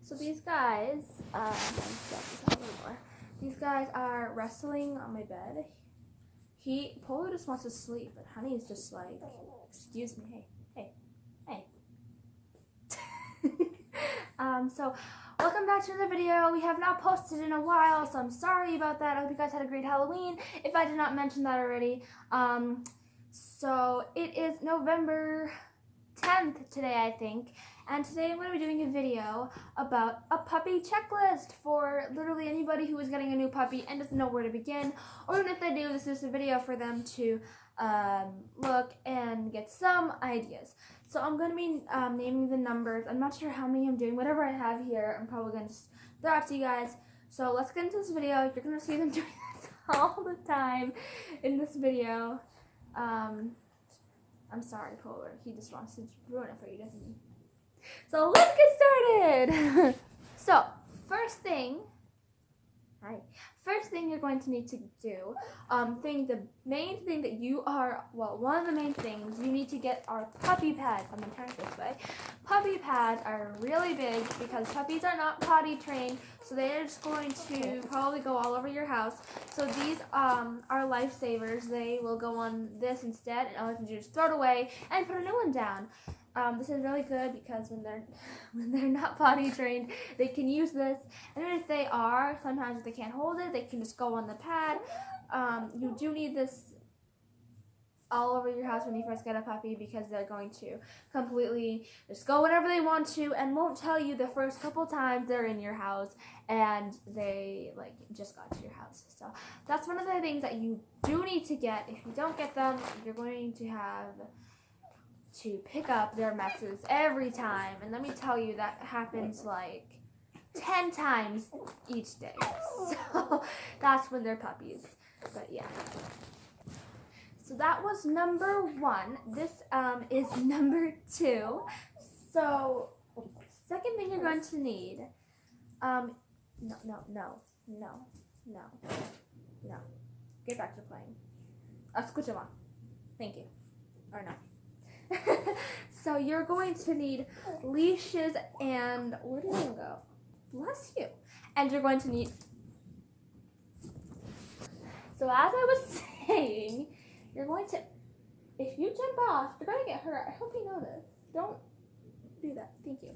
So these guys, these guys are wrestling on my bed. Polo just wants to sleep, but Honey is just like, excuse me, hey. So welcome back to the video. We have not posted in a while, so I'm sorry about that. I hope you guys had a great Halloween, if I did not mention that already. So it is November 10th today, I think, and today I'm going to be doing a video about a puppy checklist for literally anybody who is getting a new puppy and doesn't know where to begin, or even if they do, this is a video for them to look and get some ideas. So I'm going to be naming the numbers. I'm not sure how many I'm doing. Whatever I have here, I'm probably going to just throw out to you guys. So let's get into this video. You're going to see them doing this all the time in this video. I'm sorry, Polar. He just wants to ruin it for you, doesn't he? So let's get started. So first thing you're going to need to do, the main thing that one of the main things you need to get are puppy pads. I'm gonna turn it this way. Puppy pads are really big because puppies are not potty trained, so they're just going to probably go all over your house. So these are lifesavers. They will go on this instead, and all you have to do is throw it away and put a new one down. This is really good because when they're not potty trained, they can use this. And if they are, sometimes if they can't hold it, they can just go on the pad. You do need this all over your house when you first get a puppy because they're going to completely just go whenever they want to and won't tell you the first couple times they're in your house and they just got to your house. So that's one of the things that you do need to get. If you don't get them, you're going to have to pick up their messes every time, and let me tell you, that happens like 10 times each day. So that's when they're puppies. But yeah, so that was number 1. This is number 2. So second thing you're going to need, no, get back to playing. Escucha, thank you, or no. So you're going to need leashes and, where did you go? Bless you. And you're going to need, so as I was saying, you're going to, if you jump off, you're going to get hurt. I hope you know this. Don't do that. Thank you.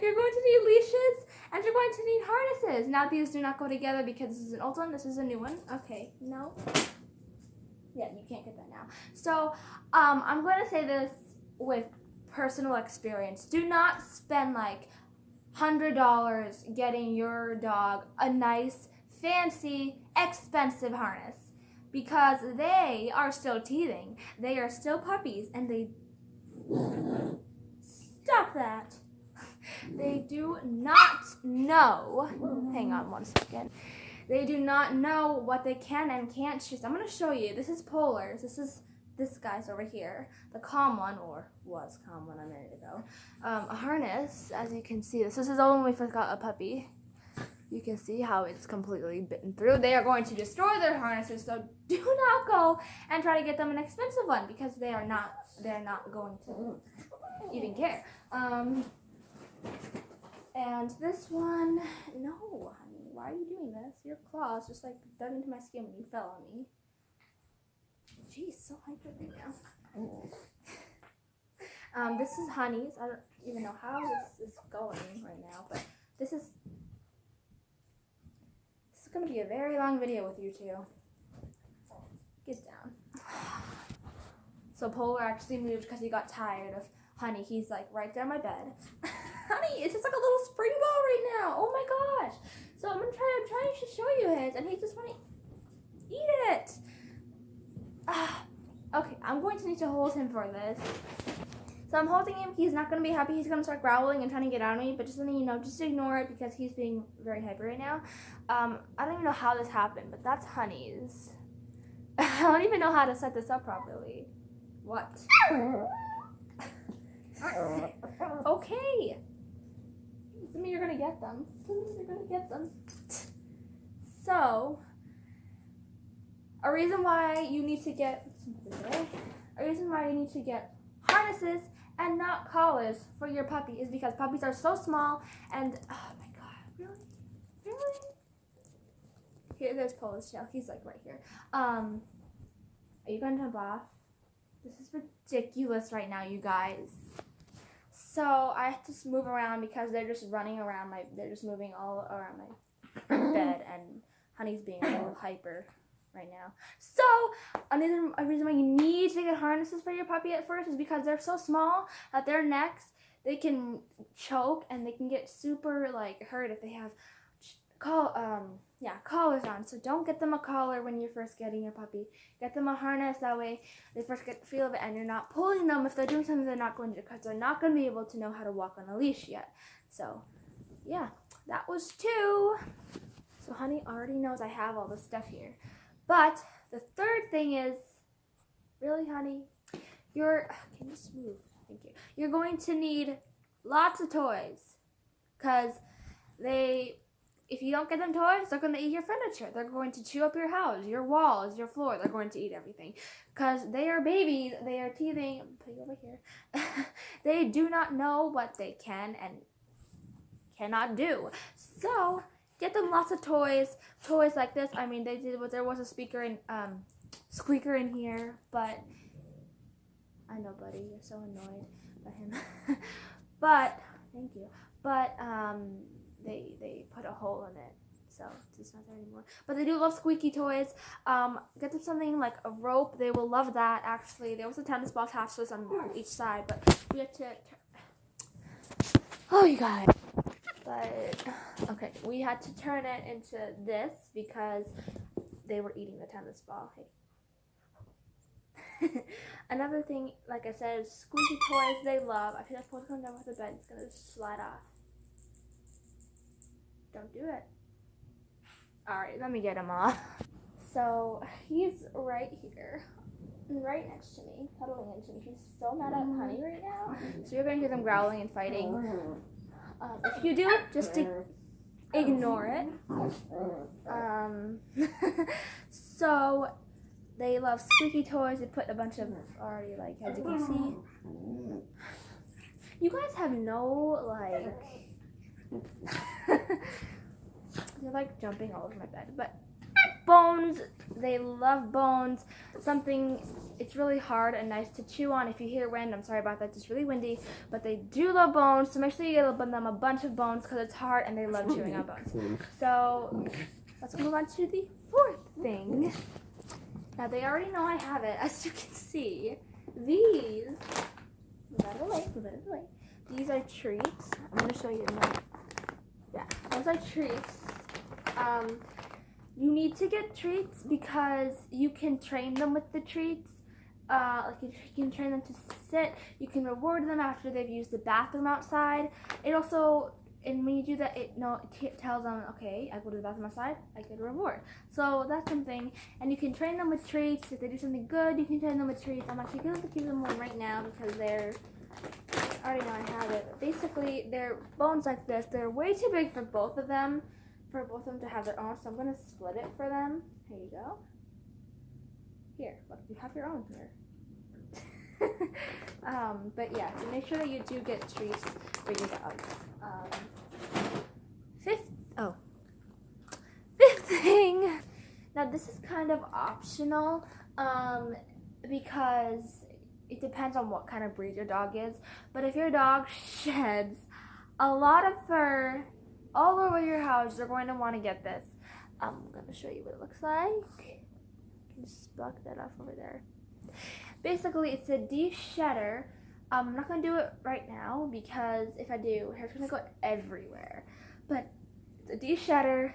You're going to need leashes and you're going to need harnesses. Now these do not go together because this is an old one, this is a new one. Okay, no. Yeah, you can't get that now. So, I'm going to say this with personal experience. Do not spend like $100 getting your dog a nice, fancy, expensive harness because they are still teething. They are still puppies and they... Stop that. They do not know... Hang on one second. They do not know what they can and can't choose. I'm going to show you. This is Polar's. This guy's over here. The calm one, or was calm one a minute ago. A harness, as you can see. This is his own when we first got a puppy. You can see how it's completely bitten through. They are going to destroy their harnesses, so do not go and try to get them an expensive one because they're not going to even care. And this one, no, honey, why are you doing this? Your claws just dug into my skin when you fell on me. Jeez, so hyper right now. This is Honey's. I don't even know how this is going right now, but this is going to be a very long video with you two. Get down. So Polar actually moved because he got tired of Honey. He's right there on my bed. Honey, it's just like a little spring ball right now. Oh my gosh. So I'm trying to show you his, and he just want to eat it. Okay, I'm going to need to hold him for this. So I'm holding him. He's not going to be happy. He's going to start growling and trying to get out of me, but just letting you know, just ignore it because he's being very hyper right now. I don't even know how this happened, but that's Honey's. I don't even know how to set this up properly. What? Okay. Doesn't mean you're gonna get them. So, a reason why you need to get harnesses and not collars for your puppy is because puppies are so small and oh my god, really? Here, there's Polish tail. He's like right here. Are you gonna jump off? This is ridiculous right now, you guys. So I have to move around because they're just running around they're just moving all around my bed, and Honey's being a little hyper right now. So another reason why you need to get harnesses for your puppy at first is because they're so small that their necks, they can choke and they can get super like hurt if they have collars on. So don't get them a collar when you're first getting your puppy. Get them a harness, that way they first get the feel of it and you're not pulling them if they're doing something they're not going to, because they're not going to be able to know how to walk on a leash yet. So yeah, that was 2. So Honey already knows I have all this stuff here. But the third thing is, really Honey, can you just move? Thank you. You're going to need lots of toys, because if you don't get them toys, they're going to eat your furniture. They're going to chew up your house, your walls, your floor. They're going to eat everything. Because they are babies. They are teething. Put you over here. They do not know what they can and cannot do. So get them lots of toys. Toys like this. I mean, there was a squeaker in here. But I know, buddy. You're so annoyed by him. But, thank you. But, they put a hole in it, so it's not there anymore. But they do love squeaky toys. Get them something like a rope. They will love that, actually. There was a tennis ball attached to this on each side, but we had to... Oh, you guys. But, okay, we had to turn it into this because they were eating the tennis ball. Hey. Another thing, like I said, is squeaky toys they love. I feel like once it comes down with the bed, it's going to slide off. Don't do it. Alright, let me get him off. So, he's right here. Right next to me. Cuddling into me. He's so mad at Honey right now. So you're going to hear them growling and fighting. If you do, just ignore it. So, they love squeaky toys. They put a bunch of already, like, as you can see. You guys have no, like... They're like jumping all over my bed. But bones, they love bones. It's really hard and nice to chew on. If you hear wind, I'm sorry about that, it's really windy. But they do love bones, so make sure you get them a bunch of bones because it's hard and they love chewing on bones. So let's move on to the 4th thing. Now they already know I have it, as you can see. These, move out of the way. These are treats. I'm going to show you now. Yeah, those are treats. You need to get treats because you can train them with the treats. Like you can train them to sit. You can reward them after they've used the bathroom outside. It also, and when you do that, it tells them, okay, I go to the bathroom outside, I get a reward. So that's something. And you can train them with treats. If they do something good, you can train them with treats. I'm actually going to give them one right now because I already know I have it. Basically, they're bones like this. They're way too big for both of them to have their own. So I'm going to split it for them. Here you go. Here, look, you have your own here. But yeah, so make sure that you do get treats for your dogs. Fifth thing. Now this is kind of optional because it depends on what kind of breed your dog is. But if your dog sheds a lot of fur all over your house, you're going to want to get this. I'm going to show you what it looks like. I can just block that off over there. Basically, it's a deshedder. I'm not going to do it right now because if I do, hair's going to go everywhere. But it's a deshedder.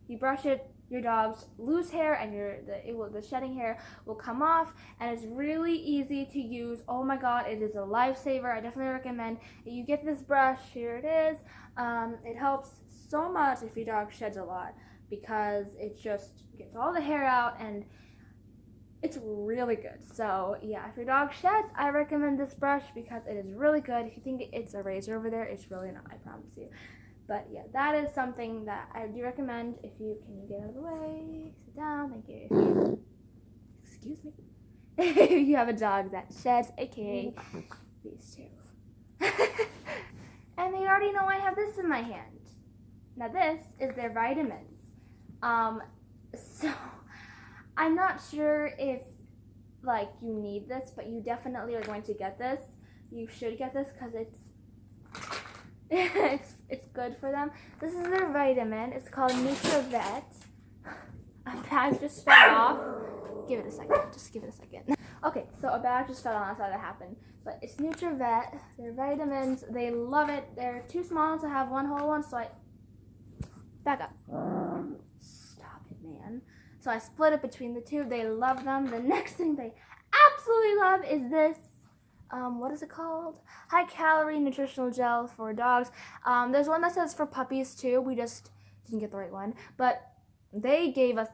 You brush it, your dogs lose hair, and the shedding hair will come off, and it's really easy to use. Oh my god, it is a lifesaver. I definitely recommend that you get this brush. Here it is. It helps so much if your dog sheds a lot because it just gets all the hair out and it's really good. So yeah, if your dog sheds, I recommend this brush because it is really good. If you think it's a razor over there, it's really not, I promise you. But yeah, that is something that I do recommend. Can you get out of the way? Sit down, thank you. Excuse me. If you have a dog that sheds, aka these two. And they already know I have this in my hand. Now this is their vitamins. So I'm not sure if like you need this, but you definitely are going to get this. You should get this because it's good for them. This is their vitamin. It's called NutriVet. A bag just fell off. Give it a second. Just give it a second. Okay, so a bag just fell on. That's how that happened. But it's NutriVet. They're vitamins. They love it. They're too small to have one whole one, so I back up. Stop it, man. So I split it between the two. They love them. The next thing they absolutely love is this. What is it called? High calorie nutritional gel for dogs. There's one that says for puppies too. We just didn't get the right one, but they gave us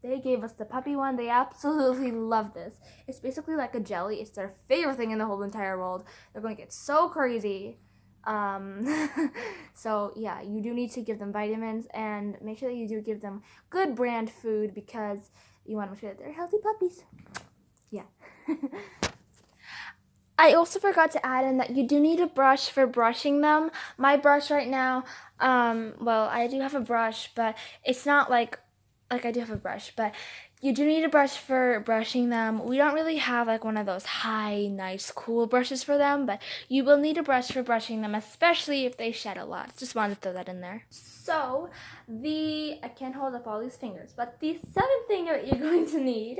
the puppy one. They absolutely love this. It's basically like a jelly. It's their favorite thing in the whole entire world. They're going to get so crazy. So yeah, you do need to give them vitamins and make sure that you do give them good brand food because you want to make sure that they're healthy puppies. Yeah. I also forgot to add in that you do need a brush for brushing them. My brush right now, well, I do have a brush, but it's not like I do have a brush, but you do need a brush for brushing them. We don't really have like one of those high, nice, cool brushes for them, but you will need a brush for brushing them, especially if they shed a lot. Just wanted to throw that in there. So, I can't hold up all these fingers, but the seventh thing that you're going to need,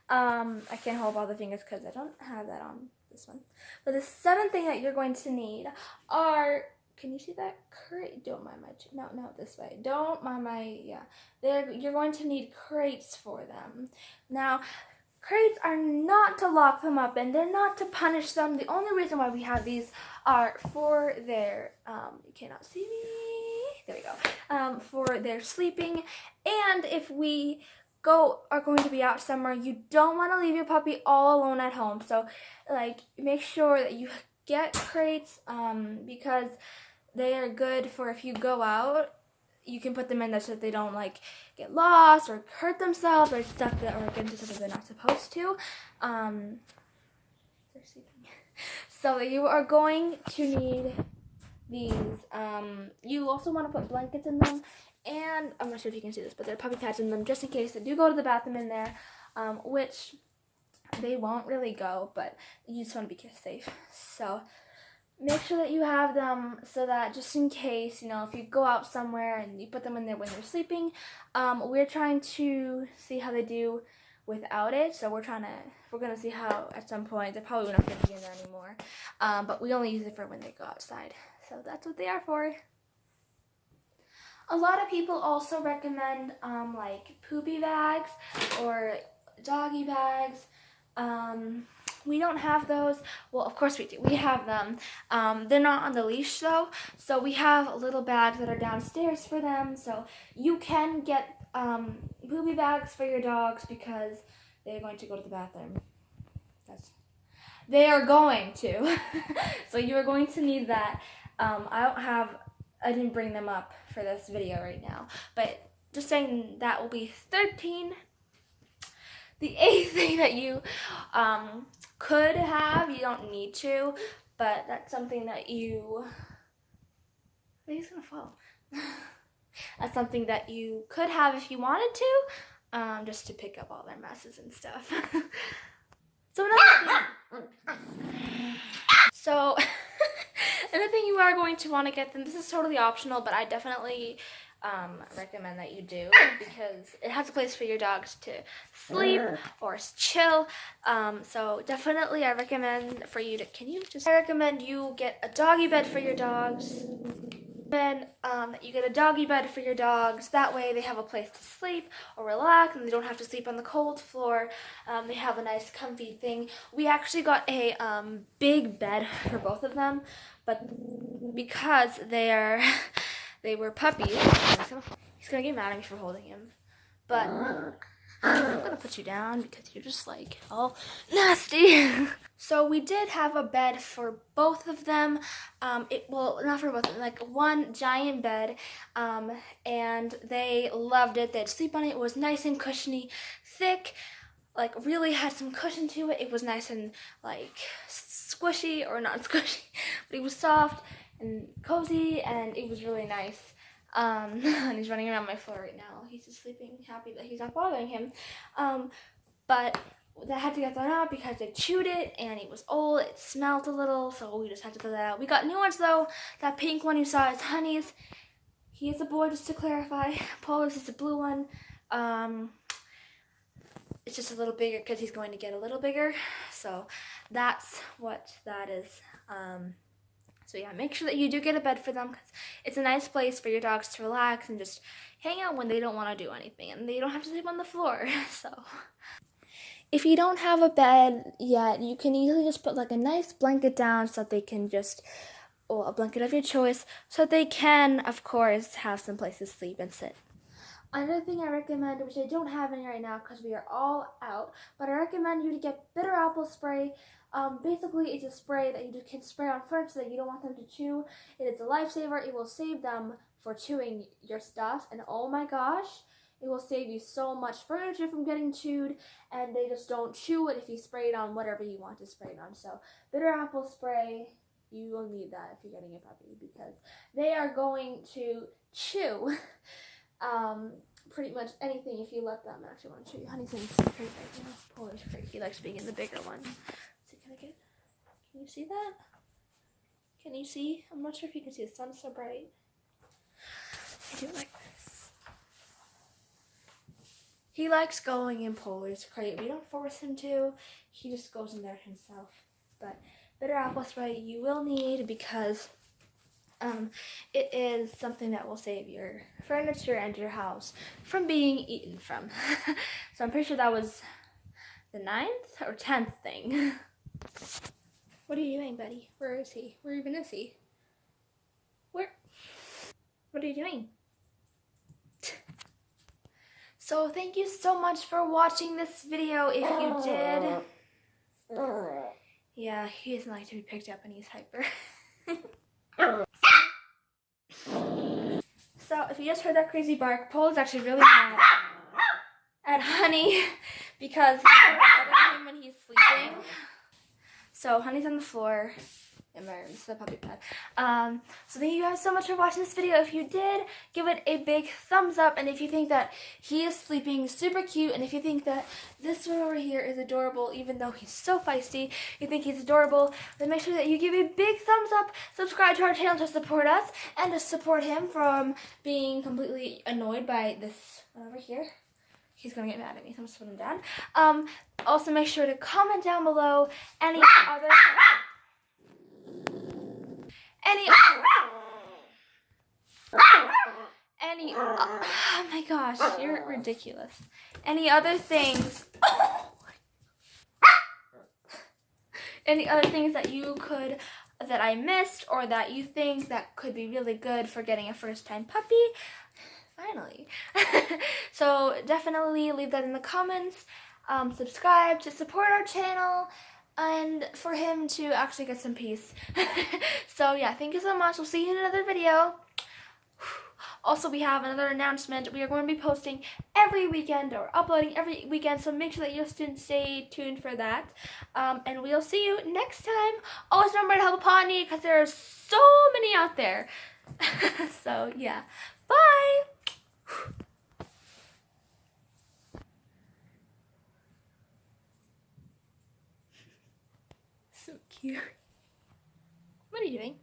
I can't hold up all the fingers because I don't have that on this one. But the seventh thing that you're going to need are, can you see that crate? Don't mind my, no, this way. Don't mind my, yeah. You're going to need crates for them. Now, crates are not to lock them up and they're not to punish them. The only reason why we have these are for their, you cannot see me, there we go, for their sleeping. And if we are going to be out somewhere, you don't want to leave your puppy all alone at home. So like make sure that you get crates because they are good for if you go out, you can put them in there so that they don't like get lost or hurt themselves or stuff that or get into stuff that they're not supposed to. So you are going to need these. You also want to put blankets in them. And I'm not sure if you can see this, but there are puppy pads in them just in case they do go to the bathroom in there, which they won't really go, but you just want to be safe. So make sure that you have them so that just in case, if you go out somewhere and you put them in there when they're sleeping, we're trying to see how they do without it. So we're going to see how at some point, they're probably not going to be in there anymore, but we only use it for when they go outside. So that's what they are for. A lot of people also recommend like poopy bags or doggy bags. We don't have those. Well, of course we do. We have them. They're not on the leash though. So we have little bags that are downstairs for them. So you can get poopy bags for your dogs because they're going to go to the bathroom. They are going to. So you are going to need that. I didn't bring them up for this video right now, but just saying that will be 13. The 8th thing that you could have, you don't need to, but that's something that you, I think it's gonna fall. That's something that you could have if you wanted to, just to pick up all their messes and stuff. So another thing you are going to want to get them, this is totally optional, but I definitely recommend that you do because it has a place for your dogs to sleep or chill. So definitely I recommend for you to, I recommend you get a doggy bed for your dogs. Then you get a doggy bed for your dogs. That way they have a place to sleep or relax and they don't have to sleep on the cold floor. They have a nice comfy thing. We actually got a big bed for both of them, but because they were puppies, he's gonna get mad at me for holding him, but I'm gonna put you down because you're just like all nasty. So we did have a bed for both of them. Well, not for both of them, like one giant bed, and they loved it. They'd sleep on it. It was nice and cushiony, thick, like really had some cushion to it. It was nice and like squishy, or not squishy, but he was soft and cozy, and it was really nice. And he's running around my floor right now. He's just sleeping, happy that he's not bothering him. But that had to get thrown out because they chewed it, and it was old. It smelled a little, so we just had to throw that out. We got new ones though. That pink one you saw is Honey's. He is a boy, just to clarify. Polar's is a blue one. It's just a little bigger because he's going to get a little bigger. So that's what that is. So yeah, make sure that you do get a bed for them, because it's a nice place for your dogs to relax and just hang out when they don't want to do anything, and they don't have to sleep on the floor. So if you don't have a bed yet, you can easily just put like a nice blanket down so that they can just, or a blanket of your choice, so they can, of course, have some place to sleep and sit. Another thing I recommend, which I don't have any right now because we are all out, but I recommend you to get bitter apple spray. Basically, it's a spray that you can spray on furniture that you don't want them to chew. It is a lifesaver. It will save them for chewing your stuff, and oh my gosh, it will save you so much furniture from getting chewed, and they just don't chew it if you spray it on whatever you want to spray it on. So bitter apple spray, you will need that if you're getting a puppy, because they are going to chew pretty much anything if you let them. I actually want to show you Honey's in the crate right now. Polar's crate. He likes being in the bigger one. So can you see that? Can you see? I'm not sure if you can see. The sun's so bright. I do like this. He likes going in Polar's crate. We don't force him to. He just goes in there himself. But bitter apple spray you will need, because it is something that will save your furniture and your house from being eaten from. So I'm pretty sure that was the 9th or 10th thing. What are you doing, buddy? Where is he? Where even is he? Where? What are you doing? So thank you so much for watching this video. If you did, yeah, he doesn't like to be picked up and he's hyper. So if you just heard that crazy bark, Paul is actually really mad at Honey because he's bothering him when he's sleeping. So Honey's on the floor. This is a puppy pad. So thank you guys so much for watching this video. If you did, give it a big thumbs up. And if you think that he is sleeping super cute, and if you think that this one over here is adorable, even though he's so feisty, you think he's adorable, then make sure that you give a big thumbs up, subscribe to our channel to support us, and to support him from being completely annoyed by this one over here. He's gonna get mad at me, so I'm just putting him down. Also make sure to comment down below any other... oh my gosh, you're ridiculous. Any other things, any other things that that I missed, or that you think that could be really good for getting a first-time puppy? Finally. So definitely leave that in the comments. Subscribe to support our channel, and for him to actually get some peace. So yeah, thank you so much. We'll see you in another video. Also, we have another announcement. We are going to be posting every weekend, or uploading every weekend, so make sure that you stay tuned for that. And we'll see you next time. Always remember to help a paw in need, because there are so many out there. So yeah, bye. So cute. What are you doing?